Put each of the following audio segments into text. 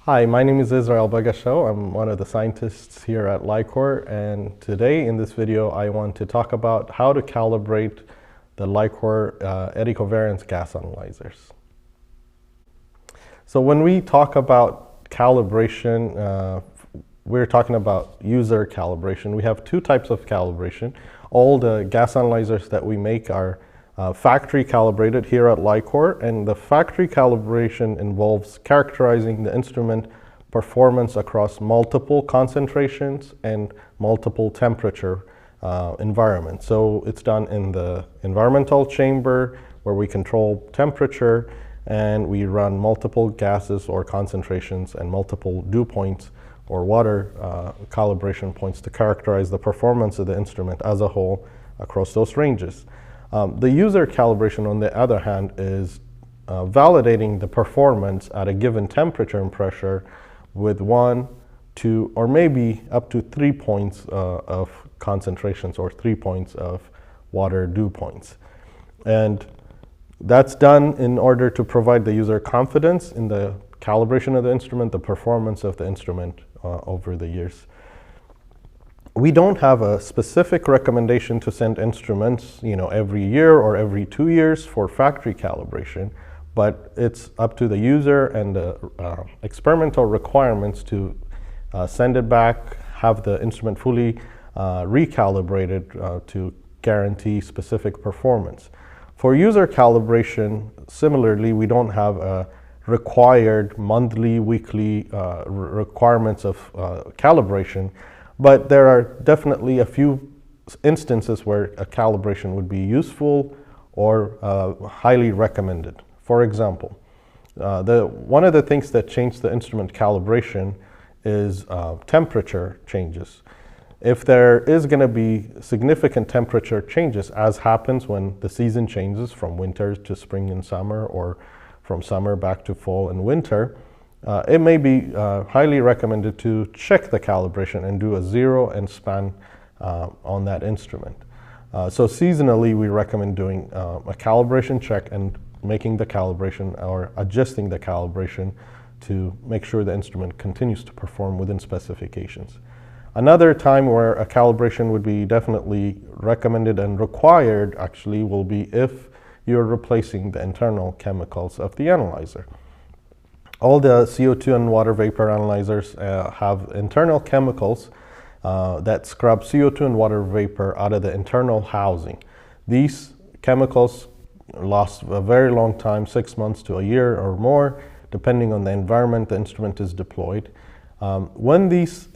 Hi, my name is Israel Bagasho. I'm one of the scientists here at LI-COR, and today in this video I want to talk about how to calibrate the LI-COR eddy covariance gas analyzers. So when we talk about calibration, we're talking about user calibration. We have two types of calibration. All the gas analyzers that we make are factory calibrated here at LI-COR, and the factory calibration involves characterizing the instrument performance across multiple concentrations and multiple temperature environments. So it's done in the environmental chamber where we control temperature, and we run multiple gases or concentrations and multiple dew points or water calibration points to characterize the performance of the instrument as a whole across those ranges. The user calibration, on the other hand, is validating the performance at a given temperature and pressure with 1, 2, or maybe up to 3 points of concentrations or 3 points of water dew points. And that's done in order to provide the user confidence in the calibration of the instrument, the performance of the instrument over the years. We don't have a specific recommendation to send instruments, every year or every 2 years for factory calibration, but it's up to the user and the experimental requirements to send it back, have the instrument fully recalibrated to guarantee specific performance. For user calibration, similarly, we don't have a required monthly, weekly requirements of calibration. But there are definitely a few instances where a calibration would be useful or highly recommended. For example, one of the things that changed the instrument calibration is temperature changes. If there is going to be significant temperature changes, as happens when the season changes from winter to spring and summer, or from summer back to fall and winter, it may be highly recommended to check the calibration and do a zero and span on that instrument. So seasonally, we recommend doing a calibration check and making the calibration or adjusting the calibration to make sure the instrument continues to perform within specifications. Another time where a calibration would be definitely recommended and required actually will be if you're replacing the internal chemicals of the analyzer. All the CO2 and water vapor analyzers have internal chemicals that scrub CO2 and water vapor out of the internal housing. These chemicals last a very long time, 6 months to a year or more, depending on the environment the instrument is deployed. When these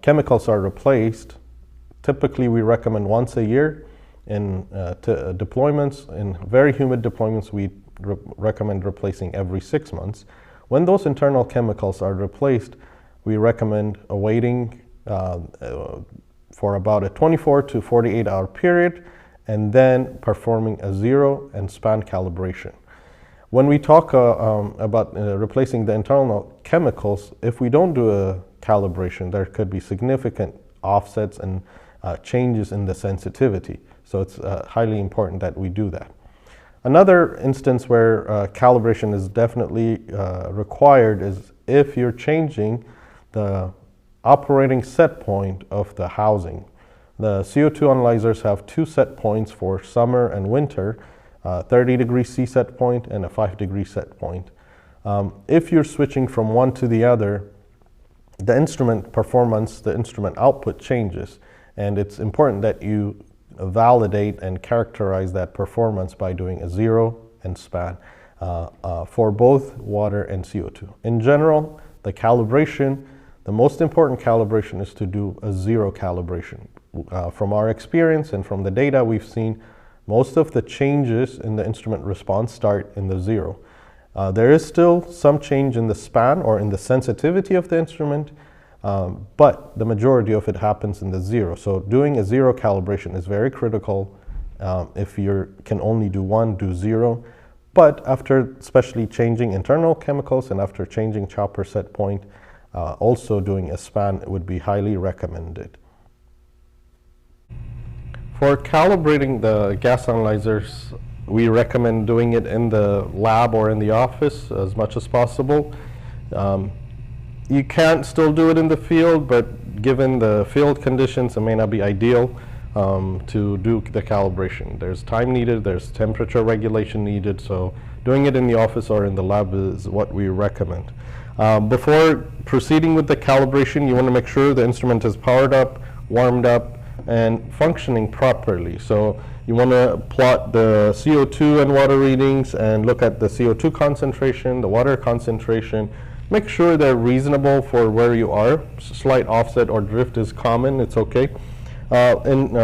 chemicals are replaced, typically we recommend once a year. In deployments, in very humid deployments, we recommend replacing every 6 months. When those internal chemicals are replaced, we recommend waiting for about a 24 to 48 hour period and then performing a zero and span calibration. When we talk about replacing the internal chemicals, if we don't do a calibration, there could be significant offsets and changes in the sensitivity. So it's highly important that we do that. Another instance where calibration is definitely required is if you're changing the operating set point of the housing. The CO2 analyzers have 2 set points for summer and winter, 30°C set point and a 5° set point. If you're switching from one to the other, the instrument performance, the instrument output changes, and it's important that you validate and characterize that performance by doing a zero and span for both water and CO2. In general, the most important calibration is to do a zero calibration. From our experience and from the data we've seen, most of the changes in the instrument response start in the zero. There is still some change in the span or in the sensitivity of the instrument, but the majority of it happens in the zero. So doing a zero calibration is very critical. If you can only do one, do zero. But after especially changing internal chemicals and after changing chopper set point, also doing a span would be highly recommended. For calibrating the gas analyzers, we recommend doing it in the lab or in the office as much as possible. You can still do it in the field, but given the field conditions, it may not be ideal to do the calibration. There's time needed, there's temperature regulation needed, so doing it in the office or in the lab is what we recommend. Before proceeding with the calibration, you want to make sure the instrument is powered up, warmed up, and functioning properly. So you want to plot the CO2 and water readings and look at the CO2 concentration, the water concentration. Make sure they're reasonable for where you are. Slight offset or drift is common, it's okay. And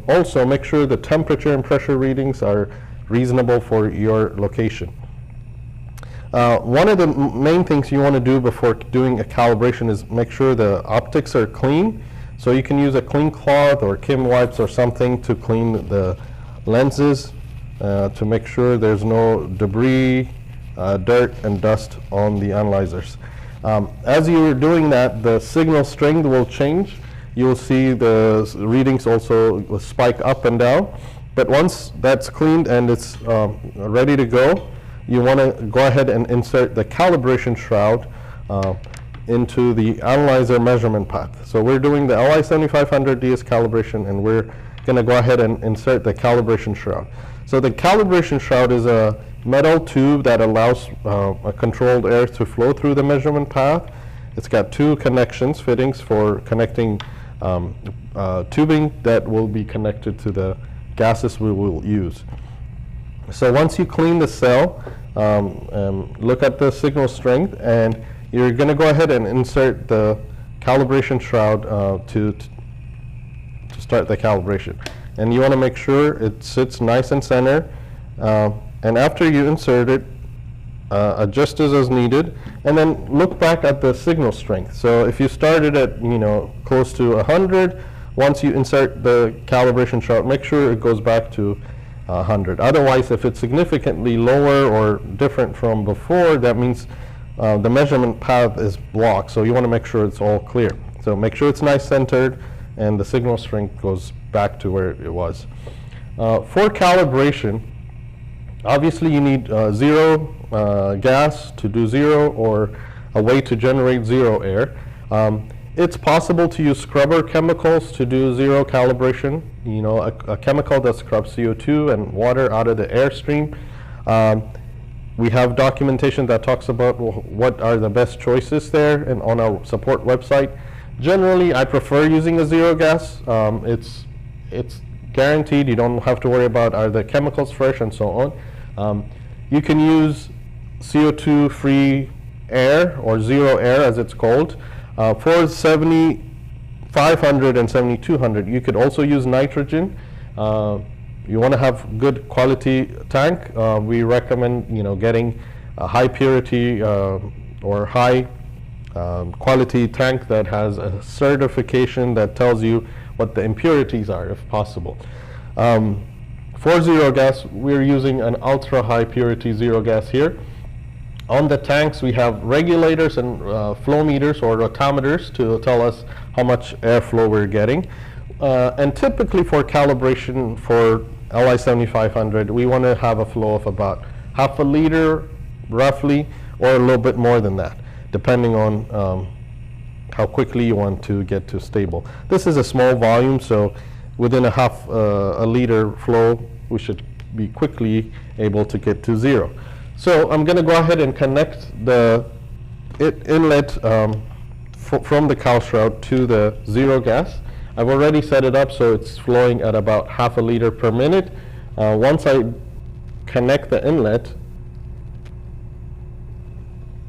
also make sure the temperature and pressure readings are reasonable for your location. One of the main things you want to do before doing a calibration is make sure the optics are clean. So you can use a clean cloth or Kim wipes or something to clean the lenses to make sure there's no debris, dirt and dust on the analyzers. As you're doing that, the signal strength will change. You'll see the readings also will spike up and down. But once that's cleaned and it's ready to go, you want to go ahead and insert the calibration shroud into the analyzer measurement path. So we're doing the LI-7500DS calibration, and we're going to go ahead and insert the calibration shroud. So the calibration shroud is a metal tube that allows a controlled air to flow through the measurement path. It's got two connections, fittings for connecting tubing that will be connected to the gases we will use. So once you clean the cell, look at the signal strength, and you're going to go ahead and insert the calibration shroud to start the calibration. And you want to make sure it sits nice and center. And after you insert it, adjust it as needed, and then look back at the signal strength. So if you started at close to 100, once you insert the calibration shroud, make sure it goes back to 100. Otherwise, if it's significantly lower or different from before, that means the measurement path is blocked. So you want to make sure it's all clear. So make sure it's nice centered and the signal strength goes back to where it was. For calibration, obviously you need zero gas to do zero, or a way to generate zero air. It's possible to use scrubber chemicals to do zero calibration. A chemical that scrubs CO2 and water out of the airstream. We have documentation that talks about what are the best choices there, and on our support website. Generally, I prefer using a zero gas. It's guaranteed. You don't have to worry about are the chemicals fresh and so on. You can use CO2-free air, or zero air as it's called. For 7500 and 7200, you could also use nitrogen. You want to have good quality tank. We recommend getting a high purity or high quality tank that has a certification that tells you what the impurities are, if possible. For zero gas, we're using an ultra high purity zero gas here. On the tanks, we have regulators and flow meters or rotometers to tell us how much airflow we're getting. And typically for calibration for LI-7500, we want to have a flow of about half a liter, roughly, or a little bit more than that, depending on how quickly you want to get to stable. This is a small volume, so within a half a liter flow, we should be quickly able to get to zero. So I'm going to go ahead and connect the inlet from the cal shroud to the zero gas. I've already set it up so it's flowing at about half a liter per minute. Once I connect the inlet,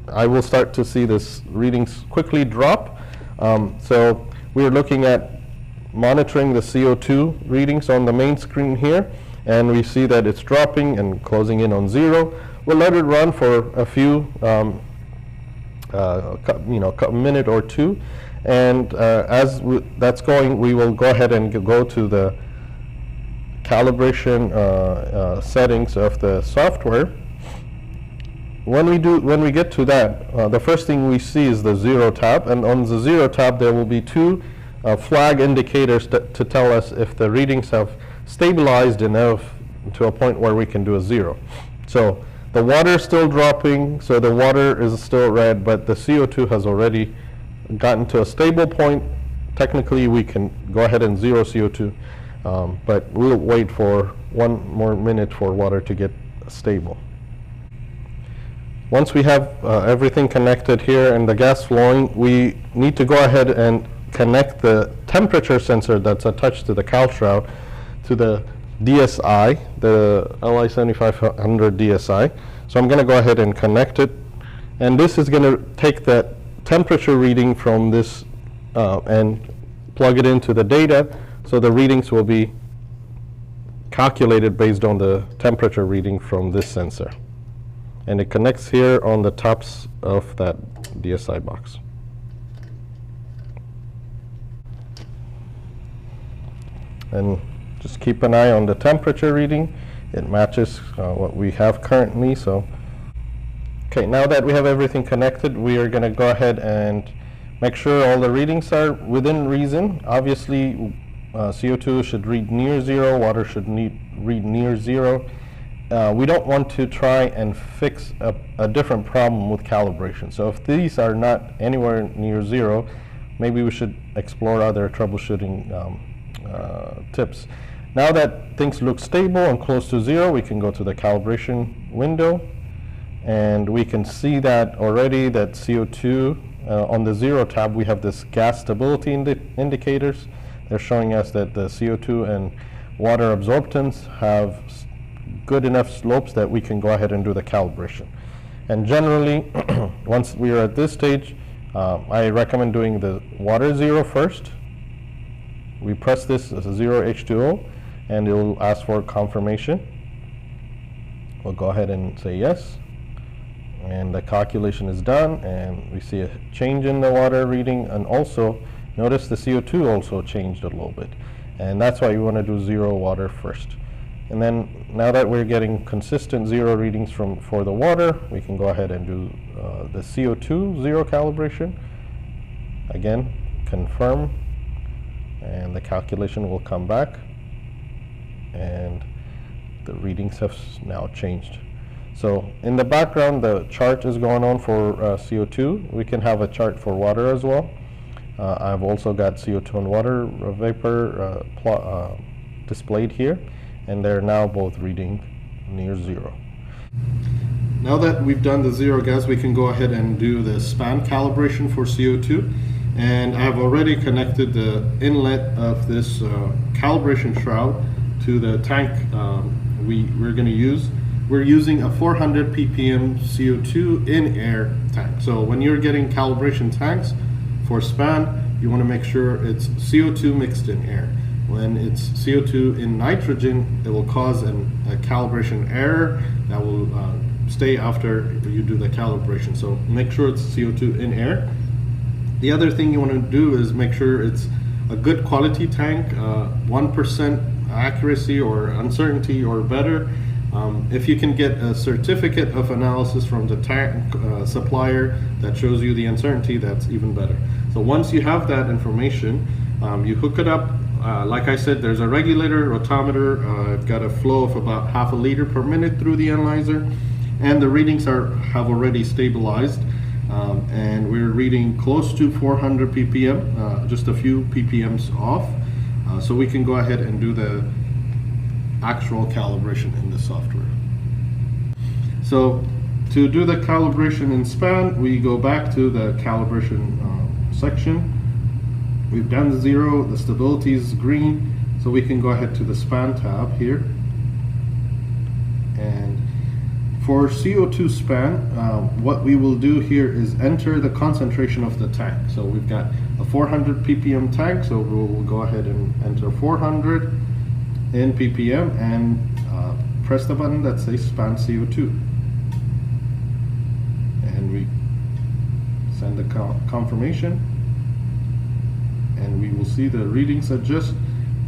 I will start to see this readings quickly drop. So we're looking at monitoring the CO2 readings on the main screen here, and we see that it's dropping and closing in on zero. We'll let it run for a few, minute or two, and as that's going, we will go ahead and go to the calibration settings of the software. When we get to that, the first thing we see is the zero tab, and on the zero tab there will be two flag indicators to tell us if the readings have stabilized enough to a point where we can do a zero. So the water is still dropping, so the water is still red, but the CO2 has already gotten to a stable point, technically we can go ahead and zero CO2, but we'll wait for 1 more minute for water to get stable. Once we have everything connected here and the gas flowing, we need to go ahead and connect the temperature sensor that's attached to the cal shroud to the DSI, the LI-7500 DSI. So I'm going to go ahead and connect it, and this is going to take that temperature reading from this and plug it into the data, so the readings will be calculated based on the temperature reading from this sensor. And it connects here on the tops of that DSI box. And just keep an eye on the temperature reading. It matches what we have currently. So, okay, now that we have everything connected, we are going to go ahead and make sure all the readings are within reason. Obviously, CO2 should read near zero, water should read near zero. We don't want to try and fix a different problem with calibration. So if these are not anywhere near zero, maybe we should explore other troubleshooting tips. Now that things look stable and close to zero, we can go to the calibration window, and we can see that already that CO2 on the zero tab, we have this gas stability indicators. They're showing us that the CO2 and water absorptance have good enough slopes that we can go ahead and do the calibration. And generally, once we are at this stage, I recommend doing the water zero first. We press this as a zero H2O, and it will ask for confirmation. We'll go ahead and say yes, and the calculation is done, and we see a change in the water reading, and also notice the CO2 also changed a little bit, and that's why you want to do zero water first. And then now that we're getting consistent zero readings for the water, we can go ahead and do the CO2 zero calibration. Again, confirm, and the calculation will come back, and the readings have now changed. So in the background, the chart is going on for CO2. We can have a chart for water as well. I've also got CO2 and water vapor displayed here, and they're now both reading near zero. Now that we've done the zero gas, we can go ahead and do the span calibration for CO2. And I've already connected the inlet of this calibration shroud to the tank we're going to use. We're using a 400 ppm CO2 in air tank. So when you're getting calibration tanks for span, you want to make sure it's CO2 mixed in air. When it's CO2 in nitrogen, it will cause a calibration error that will stay after you do the calibration. So make sure it's CO2 in air. The other thing you want to do is make sure it's a good quality tank, 1% accuracy or uncertainty or better. If you can get a certificate of analysis from the tank supplier that shows you the uncertainty, that's even better. So once you have that information, you hook it up. Like I said, there's a regulator, rotometer. I've got a flow of about ½ liter per minute through the analyzer, and the readings have already stabilized. And we're reading close to 400 ppm, just a few ppms off. So we can go ahead and do the actual calibration in the software. So to do the calibration in span, we go back to the calibration section. We've done zero, the stability is green, so we can go ahead to the span tab here. And for CO2 span, what we will do here is enter the concentration of the tank. So we've got a 400 ppm tank, so we'll go ahead and enter 400 in ppm and press the button that says span CO2. And we send the confirmation, and we will see the readings adjust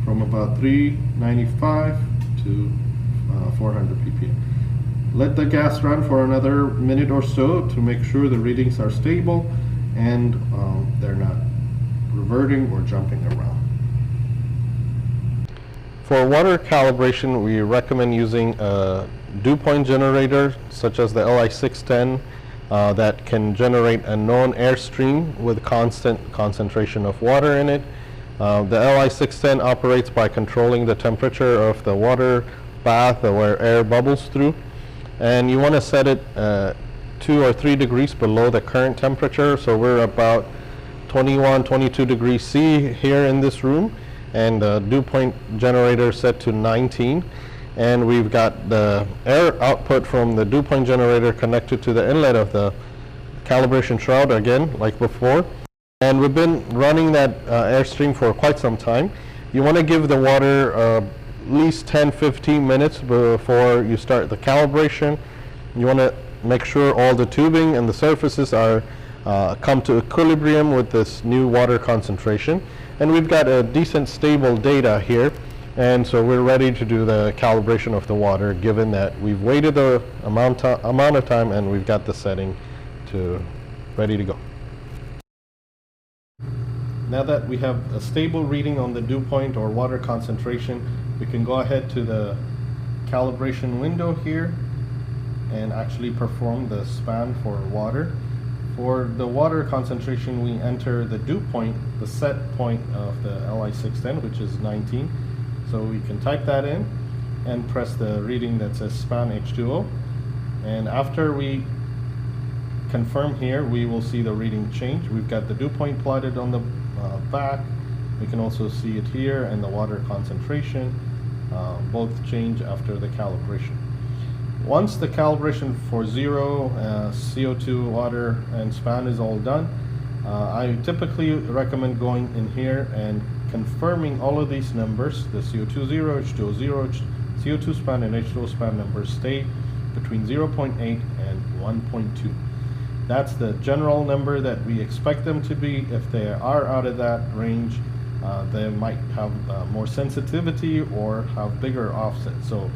from about 395 to 400 ppm. Let the gas run for another minute or so to make sure the readings are stable and they're not reverting or jumping around. For water calibration, we recommend using a dew point generator such as the LI-610. that can generate a known airstream with constant concentration of water in it. The LI-610 operates by controlling the temperature of the water bath where air bubbles through, and you want to set it 2 or 3 degrees below the current temperature. So we're about 21, 22 degrees C here in this room, and the dew point generator set to 19. And we've got the air output from the dew point generator connected to the inlet of the calibration shroud again, like before. And we've been running that airstream for quite some time. You want to give the water at least 10-15 minutes before you start the calibration. You want to make sure all the tubing and the surfaces are come to equilibrium with this new water concentration. And we've got a decent stable data here. And so we're ready to do the calibration of the water, given that we've waited the amount of time and we've got the setting ready to go. Now that we have a stable reading on the dew point or water concentration, we can go ahead to the calibration window here and actually perform the span for water. For the water concentration, we enter the dew point, the set point of the LI-610, which is 19. So we can type that in and press the reading that says span H2O. And after we confirm here, we will see the reading change. We've got the dew point plotted on the back. We can also see it here, and the water concentration both change after the calibration. Once the calibration for zero, CO2, water, and span is all done, I typically recommend going in here and confirming all of these numbers, the CO2 0, H2O 0, CO2 span and H2O span numbers stay between 0.8 and 1.2. That's the general number that we expect them to be. If they are out of that range, they might have more sensitivity or have bigger offset. So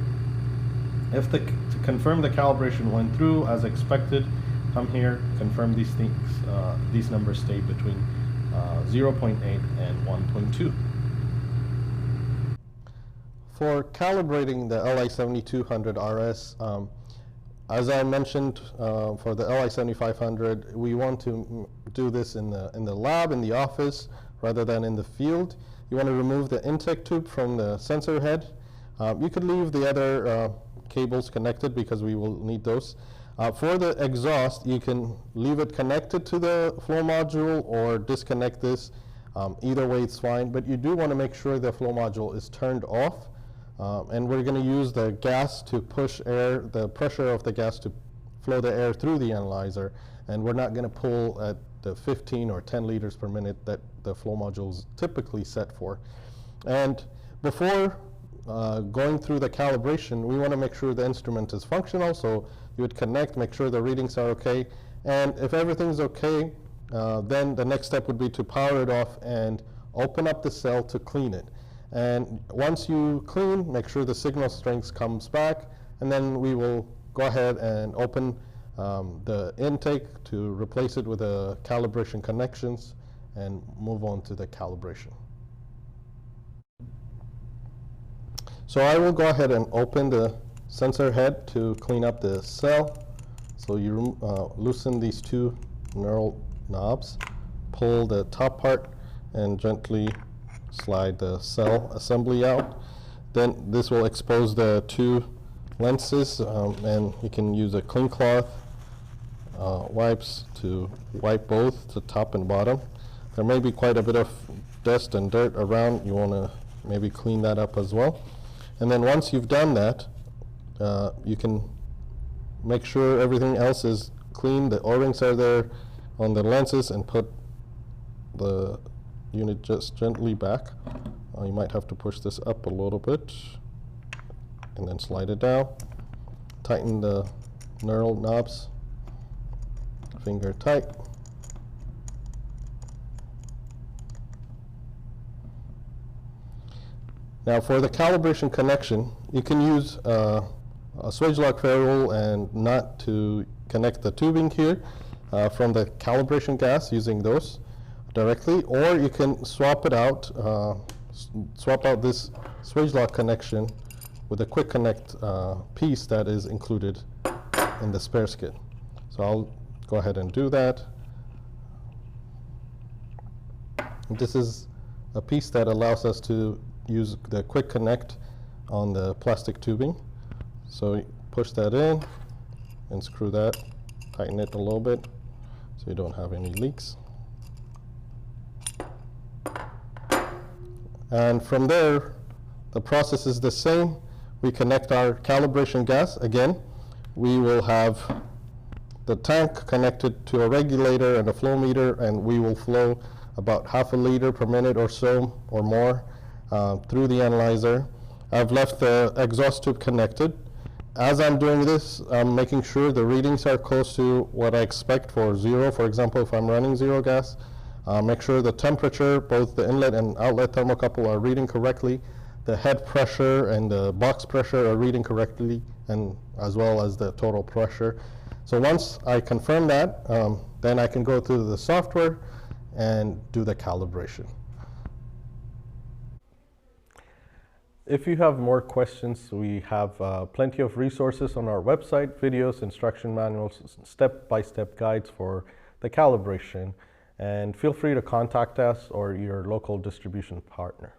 if to confirm the calibration went through as expected, come here, confirm these things, these numbers stay between 0.8 and 1.2. For calibrating the LI-7200RS, as I mentioned, for the LI-7500, we want to do this in the lab, in the office, rather than in the field. You want to remove the intake tube from the sensor head. You could leave the other cables connected because we will need those. For the exhaust, you can leave it connected to the flow module or disconnect this. Either way it's fine, but you do want to make sure the flow module is turned off. And we're going to use the gas to push air, the pressure of the gas to flow the air through the analyzer. And we're not going to pull at the 15 or 10 liters per minute that the flow module is typically set for. And before going through the calibration, we want to make sure the instrument is functional. So you would connect, make sure the readings are okay. And if everything's okay, then the next step would be to power it off and open up the cell to clean it. And once you clean, make sure the signal strength comes back, and then we will go ahead and open the intake to replace it with the calibration connections and move on to the calibration. So I will go ahead and open the sensor head to clean up the cell. So you loosen these two knurled knobs, pull the top part, and gently slide the cell assembly out. Then this will expose the two lenses, and you can use a clean cloth wipes to wipe both the top and bottom. There may be quite a bit of dust and dirt around. You want to maybe clean that up as well. And then once you've done that, you can make sure everything else is clean. The O-rings are there on the lenses, and put the unit just gently back. You might have to push this up a little bit and then slide it down. Tighten the knurled knobs, finger tight. Now for the calibration connection, you can use a swage lock ferrule and nut to connect the tubing here from the calibration gas using those directly, or you can swap it out, swap out this swage lock connection with a quick connect piece that is included in the spare skid. So I'll go ahead and do that. This is a piece that allows us to use the quick connect on the plastic tubing. So push that in and screw that, tighten it a little bit so you don't have any leaks. And from there, the process is the same. We connect our calibration gas. Again, we will have the tank connected to a regulator and a flow meter, and we will flow about ½ liter per minute or so or more through the analyzer. I've left the exhaust tube connected. As I'm doing this, I'm making sure the readings are close to what I expect for zero. For example, if I'm running zero gas, make sure the temperature, both the inlet and outlet thermocouple, are reading correctly. The head pressure and the box pressure are reading correctly, and as well as the total pressure. So once I confirm that, then I can go through the software and do the calibration. If you have more questions, we have plenty of resources on our website, videos, instruction manuals, step-by-step guides for the calibration. And feel free to contact us or your local distribution partner.